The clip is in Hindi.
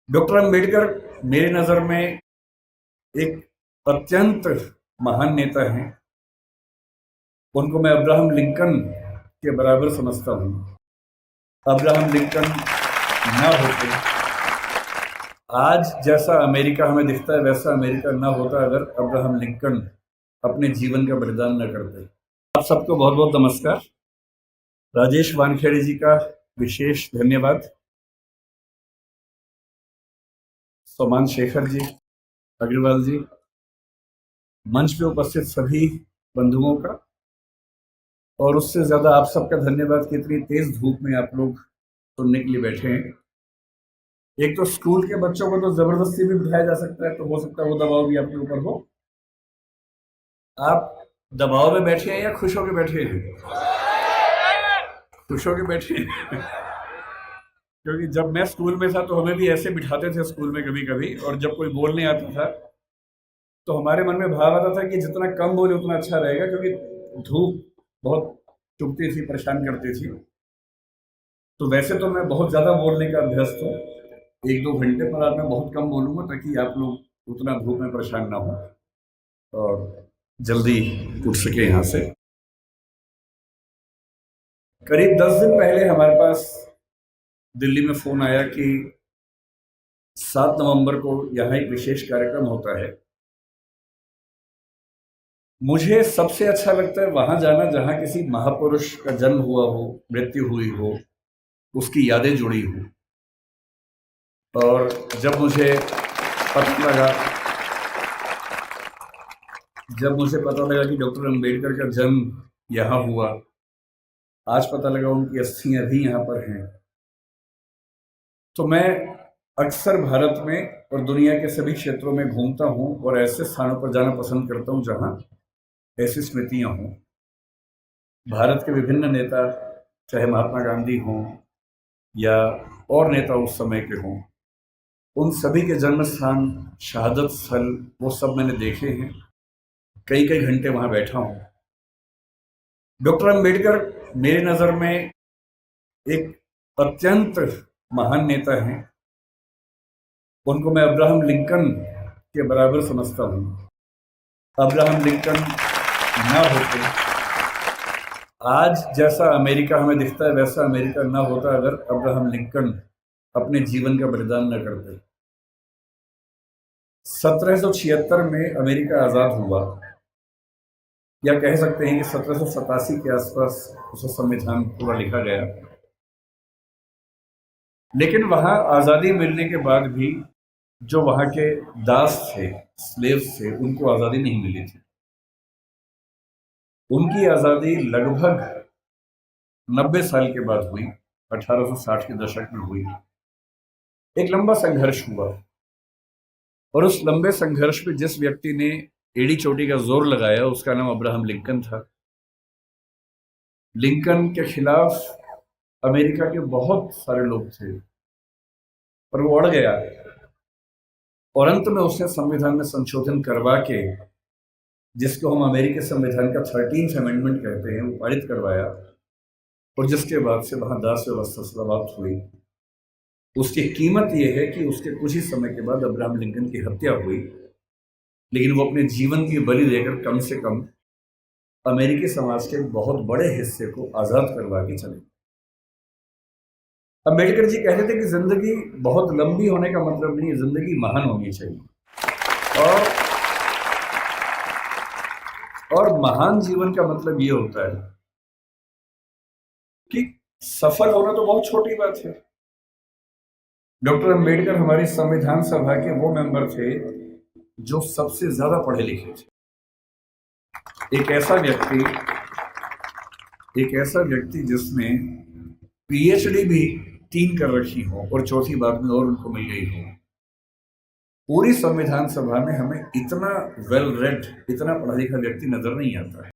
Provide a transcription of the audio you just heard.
डॉक्टर अंबेडकर मेरे नज़र में एक अत्यंत महान नेता हैं। उनको मैं अब्राहम लिंकन के बराबर समझता हूँ। अब्राहम लिंकन ना होते, आज जैसा अमेरिका हमें दिखता है वैसा अमेरिका ना होता अगर अब्राहम लिंकन अपने जीवन का बलिदान न करते। आप सबको बहुत बहुत नमस्कार। राजेश वानखेड़े जी का विशेष धन्यवाद। सोमान शेखर जी, अग्रवाल जी, मंच पे उपस्थित सभी बंधुओं का, और उससे ज्यादा आप सबका धन्यवाद कि इतनी तेज धूप में आप लोग सुनने के लिए बैठे हैं। एक तो स्कूल के बच्चों को तो जबरदस्ती भी बिठाया जा सकता है, तो हो सकता है वो दबाव भी आपके ऊपर हो। आप दबाव में बैठे हैं या खुश होकर बैठे हैं? खुश होकर बैठे हैं क्योंकि जब मैं स्कूल में था तो हमें भी ऐसे बिठाते थे स्कूल में कभी कभी, और जब कोई बोलने आता था तो हमारे मन में भाव आता था कि जितना कम बोले उतना अच्छा रहेगा, क्योंकि धूप बहुत चुभती थी, परेशान करती थी। तो वैसे तो मैं बहुत ज़्यादा बोलने का अभ्यस्त हूँ, 1-2 घंटे पर आज मैं बहुत कम बोलूँगा ताकि आप लोग उतना धूप में परेशान ना हो और जल्दी उठ सके यहाँ से। करीब 10 दिन पहले हमारे पास दिल्ली में फ़ोन आया कि 7 नवंबर को यहाँ एक विशेष कार्यक्रम होता है। मुझे सबसे अच्छा लगता है वहाँ जाना जहाँ किसी महापुरुष का जन्म हुआ हो, मृत्यु हुई हो, उसकी यादें जुड़ी हो। और जब मुझे पता लगा कि डॉक्टर अंबेडकर का जन्म यहाँ हुआ, आज पता लगा उनकी अस्थियां भी यहाँ पर हैं, तो मैं अक्सर भारत में और दुनिया के सभी क्षेत्रों में घूमता हूँ और ऐसे स्थानों पर जाना पसंद करता हूँ जहाँ ऐसी स्मृतियाँ हों। भारत के विभिन्न नेता, चाहे महात्मा गांधी हों या और नेता उस समय के हों, उन सभी के जन्म स्थान, शहादत स्थल, वो सब मैंने देखे हैं। कई कई घंटे वहाँ बैठा हूँ। डॉक्टर अंबेडकर मेरे नज़र में एक अत्यंत महान नेता हैं। उनको मैं अब्राहम लिंकन के बराबर समझता हूँ। अब्राहम लिंकन ना होते, आज जैसा अमेरिका हमें दिखता है वैसा अमेरिका ना होता अगर अब्राहम लिंकन अपने जीवन का बलिदान न करते। 1776 में अमेरिका आज़ाद हुआ, या कह सकते हैं कि 1787 के आसपास उसका संविधान पूरा लिखा गया। लेकिन वहां आज़ादी मिलने के बाद भी जो वहां के दास थे, स्लेव्स थे, उनको आज़ादी नहीं मिली थी। उनकी आज़ादी लगभग 90 साल के बाद हुई, 1860 के दशक में हुई। एक लंबा संघर्ष हुआ, और उस लंबे संघर्ष में जिस व्यक्ति ने एड़ी चोटी का जोर लगाया उसका नाम अब्राहम लिंकन था। लिंकन के खिलाफ अमेरिका के बहुत सारे लोग थे, पर वो अड़ गया, और अंत में उसने संविधान में संशोधन करवा के, जिसको हम अमेरिकी संविधान का 13th अमेंडमेंट कहते हैं, वो पारित करवाया। और जिसके बाद से वहां दास व्यवस्था समाप्त हुई। उसकी कीमत यह है कि उसके कुछ ही समय के बाद अब्राहम लिंकन की हत्या हुई, लेकिन वो अपने जीवन की बलि देकर कम से कम अमेरिकी समाज के बहुत बड़े हिस्से को आज़ाद करवा के चले। अम्बेडकर जी कहते थे कि जिंदगी बहुत लंबी होने का मतलब नहीं है, जिंदगी महान होनी चाहिए। और महान जीवन का मतलब ये होता है कि सफल होना तो बहुत छोटी बात है। डॉक्टर अंबेडकर हमारी संविधान सभा के वो मेंबर थे जो सबसे ज्यादा पढ़े लिखे थे। एक ऐसा व्यक्ति जिसने पीएचडी भी 3 कर रखी हो और चौथी बाद में और उनको मिल गई हो। पूरी संविधान सभा में हमें इतना वेल रेड, इतना पढ़ा लिखा व्यक्ति नजर नहीं आता है।